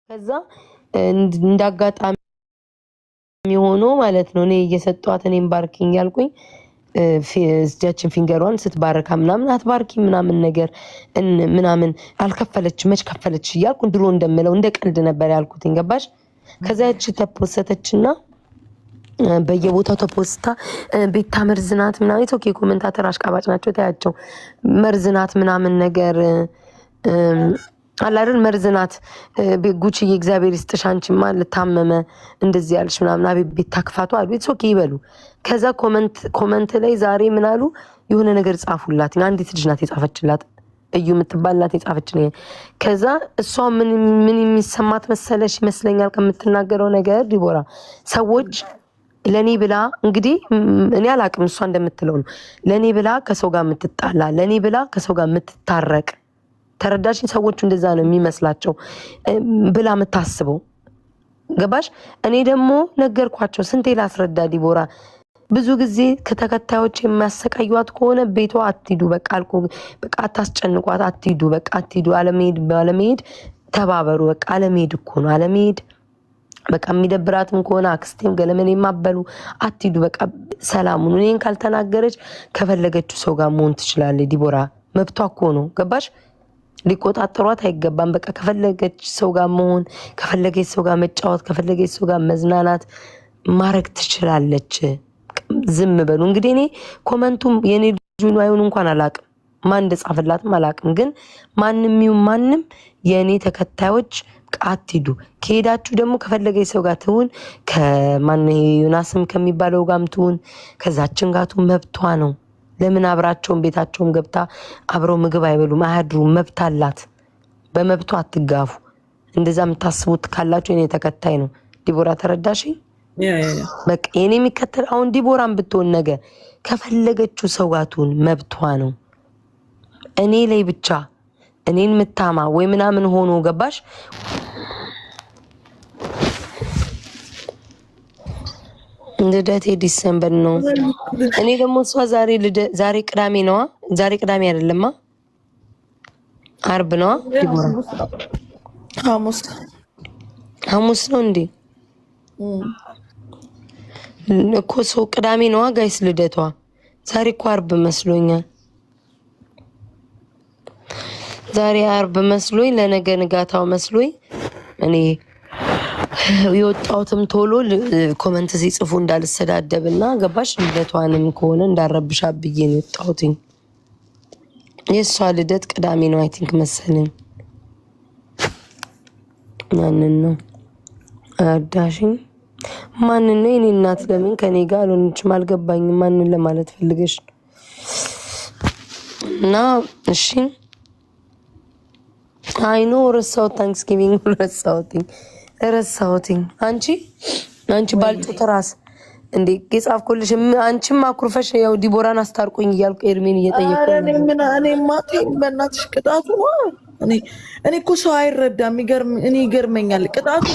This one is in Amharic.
ከዛ እንዳጋጣሚ ሆኖ ማለት ነው እኔ እየሰጧት እኔም ባርኪኝ ያልኩኝ እጃችን ፊንገሯን ስትባረካ ምናምን አትባርኪ ምናምን ነገር ምናምን አልከፈለች መች ከፈለች እያልኩ ድሮ እንደምለው እንደ ቀልድ ነበር ያልኩትኝ ገባሽ። ከዛ ያቺ ተፖሰተችና በየቦታው ተፖስታ ቤታ መርዝናት ምናምን ኦኬ ኮሜንታተር አሽቃባጭ ናቸው ታያቸው መርዝናት ምናምን ነገር አላርን መርዝናት ጉቺ የእግዚአብሔር ይስጥሽ አንቺማ ልታመመ እንደዚህ ያልሽ ምናምን አቤት ቤታ ክፋቱ አሉ ኦኬ ይበሉ። ከዛ ኮመንት ላይ ዛሬ ምን አሉ የሆነ ነገር ጻፉላት አንዲት ልጅ ናት የጻፈችላት እዩ የምትባል ናት የጻፈችልኝ። ከዛ እሷ ምን የሚሰማት መሰለሽ ይመስለኛል ከምትናገረው ነገር ዲቦራ ሰዎች ለኔ ብላ እንግዲህ እኔ አላቅም እሷ እንደምትለው ነው ለኔ ብላ ከሰው ጋር የምትጣላ ለኔ ብላ ከሰው ጋር የምትታረቅ ተረዳሽኝ። ሰዎቹ እንደዛ ነው የሚመስላቸው ብላ የምታስበው ገባሽ። እኔ ደግሞ ነገርኳቸው ስንቴ ላስረዳ ዲቦራ ብዙ ጊዜ ከተከታዮች የሚያሰቃዩት ከሆነ ቤቷ አትሂዱ በቃ አልኩ በቃ አታስጨንቋት አትሂዱ በቃ አትሂዱ አለመሄድ ተባበሩ በቃ አለመሄድ እኮ ነው አለመሄድ በቃ የሚደብራትም ከሆነ አክስቴም ገለመኔ ማበሉ አትሂዱ በቃ ሰላሙን እኔን ካልተናገረች ከፈለገችው ሰው ጋር መሆን ትችላለች ዲቦራ መብቷ እኮ ነው ገባሽ። ሊቆጣጠሯት አይገባም በቃ ከፈለገች ሰው ጋር መሆን ከፈለገች ሰው ጋር መጫወት ከፈለገች ሰው ጋር መዝናናት ማረግ ትችላለች። ዝም በሉ እንግዲህ እኔ ኮመንቱም የኔ ልጅ አይሁን እንኳን አላቅም ማን እንደጻፈላትም አላቅም ግን ማንም የኔ ተከታዮች አትሂዱ ከሄዳችሁ ደግሞ ከፈለገች ሰው ጋር ትሁን ከማን ዮናስም ከሚባለው ጋርም ትሁን ከዛችን ጋር ትሁን መብቷ ነው። ለምን አብራቸውን ቤታቸውን ገብታ አብረው ምግብ አይበሉም አያድሩም መብት አላት በመብቷ አትጋፉ። እንደዛ የምታስቡት ካላችሁ የኔ ተከታይ ነው ዲቦራ ተረዳሽ በቃ የኔ የሚከተል አሁን ዲቦራን ብትሆን ነገ ከፈለገችው ሰው ጋር ትሁን መብቷ ነው። እኔ ላይ ብቻ እኔን ምታማ ወይ ምናምን ሆኖ ገባሽ ልደቴ ዲሴምበር ነው። እኔ ደግሞ እሷ ዛሬ ቅዳሜ ነዋ ዛሬ ቅዳሜ አይደለማ አርብ ነዋ ዲቦራ ሐሙስ ነው እንዴ እኮ ሰው ቅዳሜ ነዋ ጋይስ ልደቷ ዛሬ እኮ አርብ መስሎኛል። ዛሬ አርብ መስሎኝ ለነገ ንጋታው መስሎኝ እኔ የወጣሁትም ቶሎ ኮመንት ሲጽፉ እንዳልሰዳደብና ገባሽ ልደቷንም ከሆነ እንዳረብሻ ብዬ ነው የወጣሁትኝ። የእሷ ልደት ቅዳሜ ነው አይ ቲንክ መሰለኝ። ማንን ነው አዳሽኝ ማንን ነው የኔ እናት ለምን ከኔ ጋር አልሆነችም አልገባኝም ማንን ለማለት ፈልገሽ እና እሺ አይኖ ረሳው ታንክስጊቪንግ ረሳውትኝ አንቺ ባልጡ ተራስ እንዴ ገጻፍኩልሽ አንቺም አኩርፈሽ ያው ዲቦራን አስታርቁኝ እያልኩ ኤርሚን እየጠየቅኩ እኔ ማቴን በእናትሽ ቅጣቱ እኔ እኮ ሰው አይረዳም እኔ ይገርመኛል ቅጣቱ